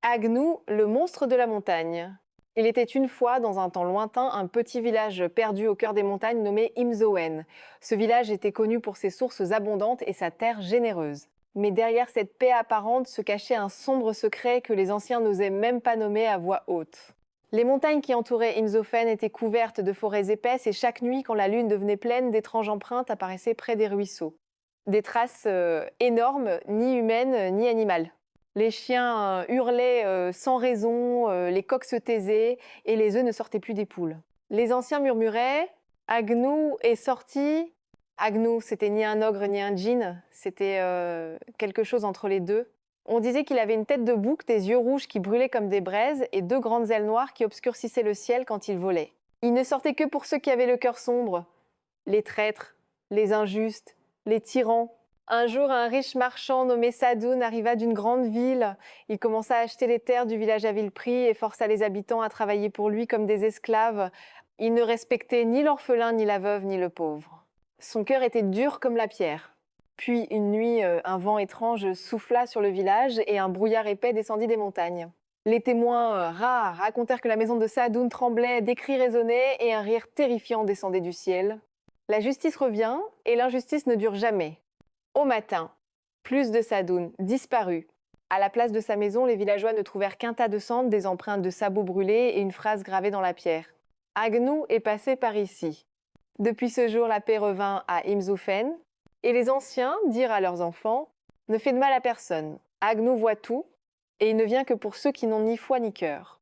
Agnou, le monstre de la montagne. Il était une fois, dans un temps lointain, un petit village perdu au cœur des montagnes nommé Imzoen. Ce village était connu pour ses sources abondantes et sa terre généreuse. Mais derrière cette paix apparente se cachait un sombre secret que les anciens n'osaient même pas nommer à voix haute. Les montagnes qui entouraient Imzofen étaient couvertes de forêts épaisses et chaque nuit, quand la lune devenait pleine, d'étranges empreintes apparaissaient près des ruisseaux. Des traces énormes, ni humaines ni animales. Les chiens hurlaient sans raison, les coqs se taisaient et les œufs ne sortaient plus des poules. Les anciens murmuraient: Agnou est sorti. Agnou, c'était ni un ogre ni un djinn, c'était quelque chose entre les deux. On disait qu'il avait une tête de bouc, des yeux rouges qui brûlaient comme des braises et deux grandes ailes noires qui obscurcissaient le ciel quand il volait. Il ne sortait que pour ceux qui avaient le cœur sombre, les traîtres, les injustes, les tyrans. Un jour, un riche marchand nommé Sadoun arriva d'une grande ville. Il commença à acheter les terres du village à vil prix et força les habitants à travailler pour lui comme des esclaves. Il ne respectait ni l'orphelin, ni la veuve, ni le pauvre. Son cœur était dur comme la pierre. Puis, une nuit, un vent étrange souffla sur le village et un brouillard épais descendit des montagnes. Les témoins rares racontèrent que la maison de Sadoun tremblait, des cris résonnaient et un rire terrifiant descendait du ciel. La justice revient et l'injustice ne dure jamais. Au matin, plus de Sadoun, disparu. À la place de sa maison, les villageois ne trouvèrent qu'un tas de cendres, des empreintes de sabots brûlés et une phrase gravée dans la pierre. Agnou est passé par ici. Depuis ce jour, la paix revint à Imzoufen, et les anciens dirent à leurs enfants: Ne fais de mal à personne. Agnou voit tout, et il ne vient que pour ceux qui n'ont ni foi ni cœur.